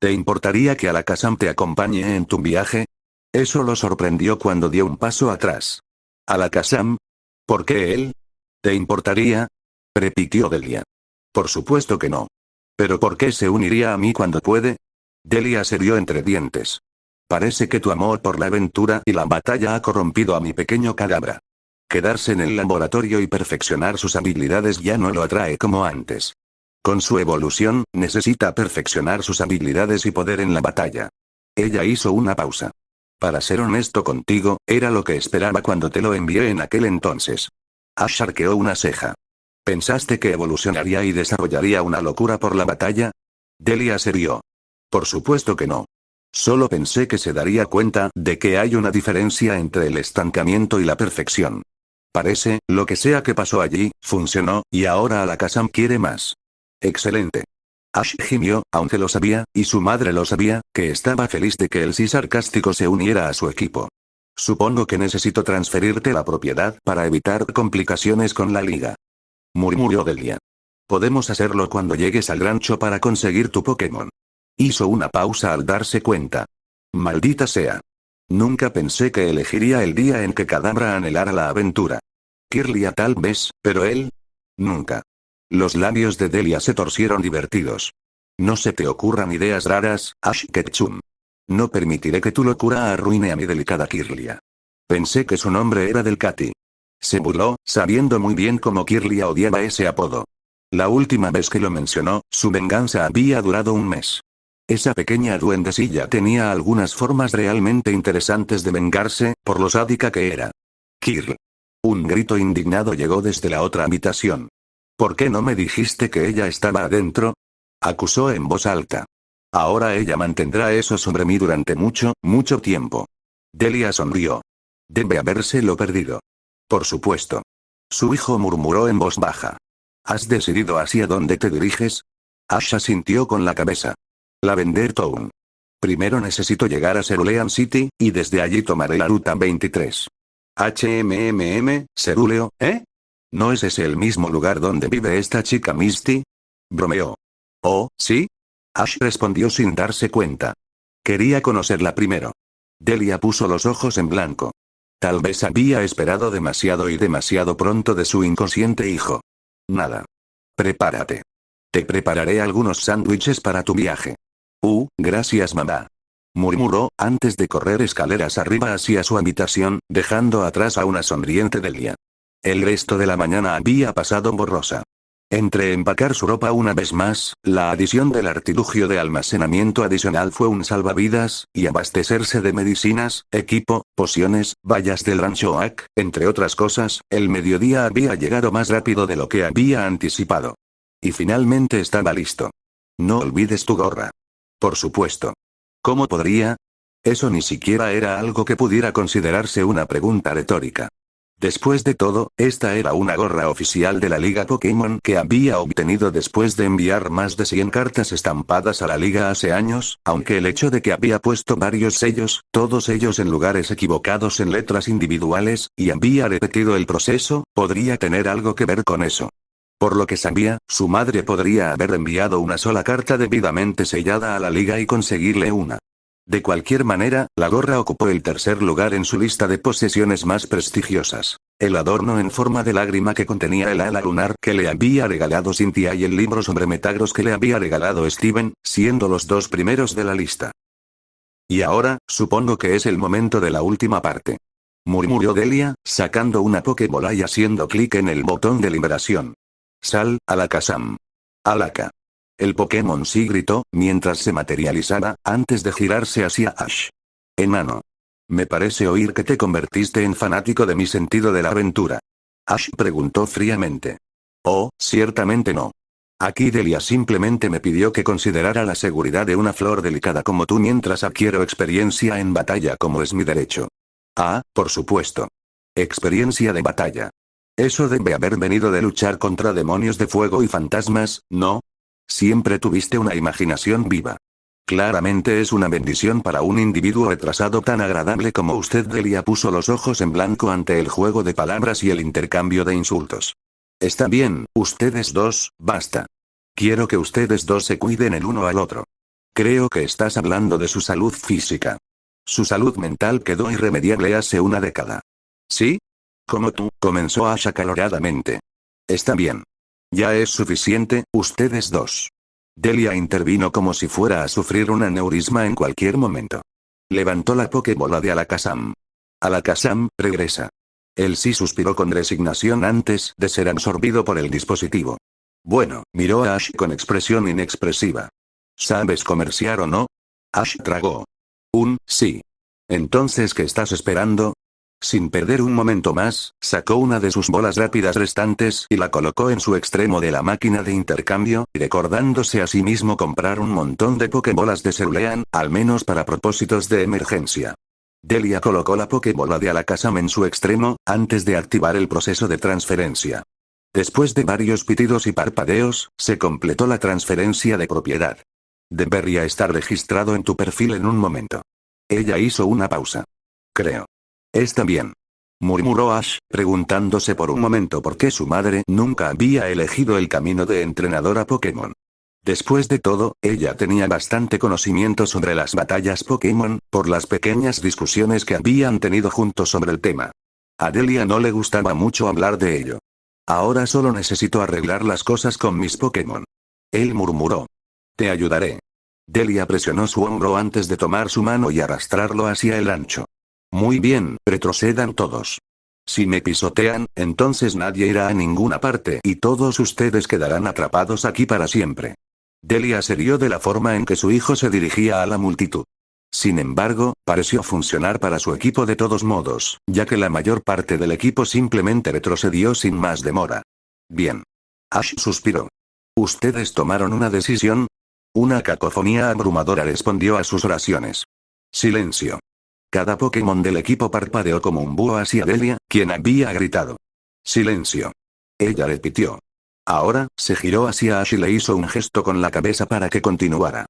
¿Te importaría que Alakazam te acompañe en tu viaje? Eso lo sorprendió cuando dio un paso atrás. ¿Alakazam? ¿Por qué él? ¿Te importaría? Repitió Delia. Por supuesto que no. ¿Pero por qué se uniría a mí cuando puede? Delia se rió entre dientes. Parece que tu amor por la aventura y la batalla ha corrompido a mi pequeño Kadabra. Quedarse en el laboratorio y perfeccionar sus habilidades ya no lo atrae como antes. Con su evolución, necesita perfeccionar sus habilidades y poder en la batalla. Ella hizo una pausa. Para ser honesto contigo, era lo que esperaba cuando te lo envié en aquel entonces. Ash arqueó una ceja. ¿Pensaste que evolucionaría y desarrollaría una locura por la batalla? Delia se rió. Por supuesto que no. Solo pensé que se daría cuenta de que hay una diferencia entre el estancamiento y la perfección. Parece, lo que sea que pasó allí, funcionó, y ahora Alakazam quiere más. Excelente. Ash gimió, aunque lo sabía, y su madre lo sabía, que estaba feliz de que el sí sarcástico se uniera a su equipo. Supongo que necesito transferirte la propiedad para evitar complicaciones con la liga. Murmuró Delia. Podemos hacerlo cuando llegues al rancho para conseguir tu Pokémon. Hizo una pausa al darse cuenta. Maldita sea. Nunca pensé que elegiría el día en que Kadabra anhelara la aventura. Kirlia tal vez, pero él... Nunca. Los labios de Delia se torcieron divertidos. No se te ocurran ideas raras, Ash Ketchum. No permitiré que tu locura arruine a mi delicada Kirlia. Pensé que su nombre era Delcati. Se burló, sabiendo muy bien cómo Kirlia odiaba ese apodo. La última vez que lo mencionó, su venganza había durado un mes. Esa pequeña duendecilla tenía algunas formas realmente interesantes de vengarse, por lo sádica que era. Kirl. Un grito indignado llegó desde la otra habitación. ¿Por qué no me dijiste que ella estaba adentro? Acusó en voz alta. Ahora ella mantendrá eso sobre mí durante mucho, mucho tiempo. Delia sonrió. Debe habérselo perdido. Por supuesto. Su hijo murmuró en voz baja. ¿Has decidido hacia dónde te diriges? Ash asintió con la cabeza. Lavender Town. Primero necesito llegar a Cerulean City, y desde allí tomaré la ruta 23. Ceruleo, ¿eh? ¿No es ese el mismo lugar donde vive esta chica Misty? Bromeó. Oh, ¿sí? Ash respondió sin darse cuenta. Quería conocerla primero. Delia puso los ojos en blanco. Tal vez había esperado demasiado y demasiado pronto de su inconsciente hijo. Nada. Prepárate. Te prepararé algunos sándwiches para tu viaje. Gracias mamá. Murmuró, antes de correr escaleras arriba hacia su habitación, dejando atrás a una sonriente Delia. El resto de la mañana había pasado borrosa. Entre empacar su ropa una vez más, la adición del artilugio de almacenamiento adicional fue un salvavidas, y abastecerse de medicinas, equipo, pociones, vallas del rancho Oak, entre otras cosas, el mediodía había llegado más rápido de lo que había anticipado. Y finalmente estaba listo. No olvides tu gorra. Por supuesto. ¿Cómo podría? Eso ni siquiera era algo que pudiera considerarse una pregunta retórica. Después de todo, esta era una gorra oficial de la Liga Pokémon que había obtenido después de enviar más de 100 cartas estampadas a la liga hace años, aunque el hecho de que había puesto varios sellos, todos ellos en lugares equivocados en letras individuales, y había repetido el proceso, podría tener algo que ver con eso. Por lo que sabía, su madre podría haber enviado una sola carta debidamente sellada a la liga y conseguirle una. De cualquier manera, la gorra ocupó el tercer lugar en su lista de posesiones más prestigiosas. El adorno en forma de lágrima que contenía el ala lunar que le había regalado Cynthia y el libro sobre Metagross que le había regalado Steven, siendo los dos primeros de la lista. Y ahora, supongo que es el momento de la última parte. Murmuró Delia, sacando una Pokébola y haciendo clic en el botón de liberación. Sal, Alakazam. Alaka. El Pokémon sí gritó, mientras se materializaba, antes de girarse hacia Ash. Enano. Me parece oír que te convertiste en fanático de mi sentido de la aventura. Ash preguntó fríamente. Oh, ciertamente no. Aquí Delia simplemente me pidió que considerara la seguridad de una flor delicada como tú mientras adquiero experiencia en batalla como es mi derecho. Ah, por supuesto. Experiencia de batalla. Eso debe haber venido de luchar contra demonios de fuego y fantasmas, ¿no? Siempre tuviste una imaginación viva. Claramente es una bendición para un individuo retrasado tan agradable como usted. Delia puso los ojos en blanco ante el juego de palabras y el intercambio de insultos. Está bien, ustedes dos, basta. Quiero que ustedes dos se cuiden el uno al otro. Creo que estás hablando de su salud física. Su salud mental quedó irremediable hace una década. ¿Sí? Como tú, comenzó Ash acaloradamente. Está bien. Ya es suficiente, ustedes dos. Delia intervino como si fuera a sufrir un aneurisma en cualquier momento. Levantó la Pokébola de Alakazam. Alakazam, regresa. Él sí suspiró con resignación antes de ser absorbido por el dispositivo. Bueno, miró a Ash con expresión inexpresiva. ¿Sabes comerciar o no? Ash tragó. Sí. Entonces, ¿qué estás esperando? Sin perder un momento más, sacó una de sus bolas rápidas restantes y la colocó en su extremo de la máquina de intercambio, recordándose a sí mismo comprar un montón de Pokébolas de Cerulean, al menos para propósitos de emergencia. Delia colocó la Pokébola de Alakazam en su extremo, antes de activar el proceso de transferencia. Después de varios pitidos y parpadeos, se completó la transferencia de propiedad. Debería estar registrado en tu perfil en un momento. Ella hizo una pausa. Creo. Está bien. Murmuró Ash, preguntándose por un momento por qué su madre nunca había elegido el camino de entrenadora Pokémon. Después de todo, ella tenía bastante conocimiento sobre las batallas Pokémon, por las pequeñas discusiones que habían tenido juntos sobre el tema. A Delia no le gustaba mucho hablar de ello. Ahora solo necesito arreglar las cosas con mis Pokémon. Él murmuró. Te ayudaré. Delia presionó su hombro antes de tomar su mano y arrastrarlo hacia el ancho. Muy bien, retrocedan todos. Si me pisotean, entonces nadie irá a ninguna parte y todos ustedes quedarán atrapados aquí para siempre. Delia se rió de la forma en que su hijo se dirigía a la multitud. Sin embargo, pareció funcionar para su equipo de todos modos, ya que la mayor parte del equipo simplemente retrocedió sin más demora. Bien. Ash suspiró. ¿Ustedes tomaron una decisión? Una cacofonía abrumadora respondió a sus oraciones. Silencio. Cada Pokémon del equipo parpadeó como un búho hacia Delia, quien había gritado. Silencio. Ella repitió. Ahora, se giró hacia Ash y le hizo un gesto con la cabeza para que continuara.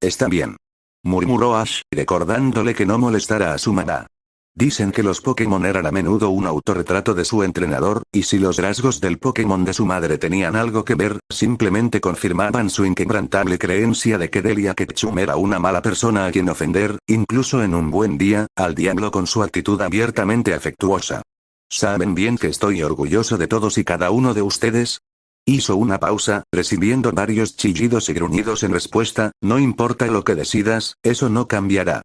Está bien. Murmuró Ash, recordándole que no molestara a su mamá. Dicen que los Pokémon eran a menudo un autorretrato de su entrenador, y si los rasgos del Pokémon de su madre tenían algo que ver, simplemente confirmaban su inquebrantable creencia de que Delia Ketchum era una mala persona a quien ofender, incluso en un buen día, al diablo con su actitud abiertamente afectuosa. ¿Saben bien que estoy orgulloso de todos y cada uno de ustedes? Hizo una pausa, recibiendo varios chillidos y gruñidos en respuesta. No importa lo que decidas, eso no cambiará.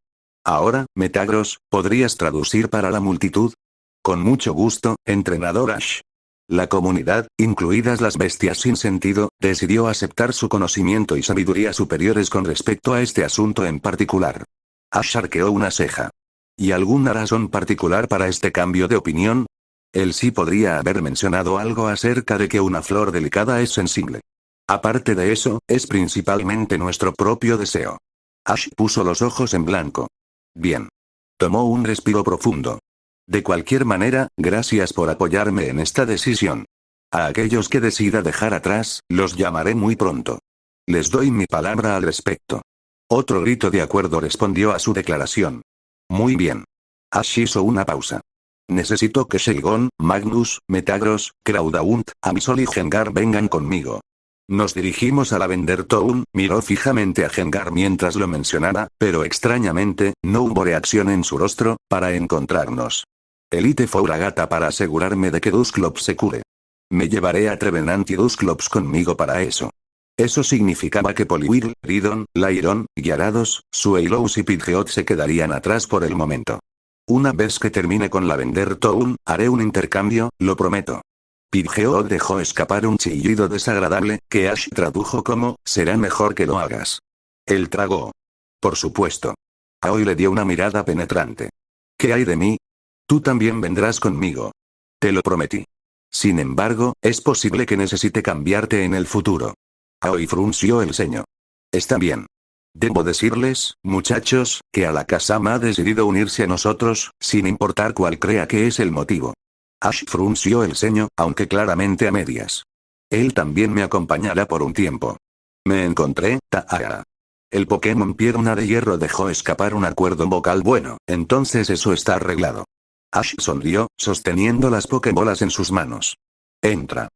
Ahora, Metagross, ¿podrías traducir para la multitud? Con mucho gusto, entrenador Ash. La comunidad, incluidas las bestias sin sentido, decidió aceptar su conocimiento y sabiduría superiores con respecto a este asunto en particular. Ash arqueó una ceja. ¿Y alguna razón particular para este cambio de opinión? Él sí podría haber mencionado algo acerca de que una flor delicada es sensible. Aparte de eso, es principalmente nuestro propio deseo. Ash puso los ojos en blanco. Bien. Tomó un respiro profundo. De cualquier manera, gracias por apoyarme en esta decisión. A aquellos que decida dejar atrás, los llamaré muy pronto. Les doy mi palabra al respecto. Otro grito de acuerdo respondió a su declaración. Muy bien. Ash hizo una pausa. Necesito que Shelgon, Magnus, Metagross, Craudaunt, Absol y Gengar vengan conmigo. Nos dirigimos a Lavender Town, miró fijamente a Gengar mientras lo mencionaba, pero extrañamente, no hubo reacción en su rostro, para encontrarnos. Elite Fouragata para asegurarme de que Dusclops se cure. Me llevaré a Trevenant y Dusclops conmigo para eso. Eso significaba que Poliwhirl, Ridon, Lairon, Gyarados, Sueilous y Pidgeot se quedarían atrás por el momento. Una vez que termine con Lavender Town, haré un intercambio, lo prometo. Pidgeot dejó escapar un chillido desagradable, que Ash tradujo como, será mejor que lo hagas. Él tragó. Por supuesto. Aoi le dio una mirada penetrante. ¿Qué hay de mí? Tú también vendrás conmigo. Te lo prometí. Sin embargo, es posible que necesite cambiarte en el futuro. Aoi frunció el ceño. Está bien. Debo decirles, muchachos, que Alakazam ha decidido unirse a nosotros, sin importar cuál crea que es el motivo. Ash frunció el ceño, aunque claramente a medias. Él también me acompañará por un tiempo. Me encontré, Taaga. El Pokémon Pierna de Hierro dejó escapar un acuerdo vocal. Bueno, entonces eso está arreglado. Ash sonrió, sosteniendo las Pokébolas en sus manos. Entra.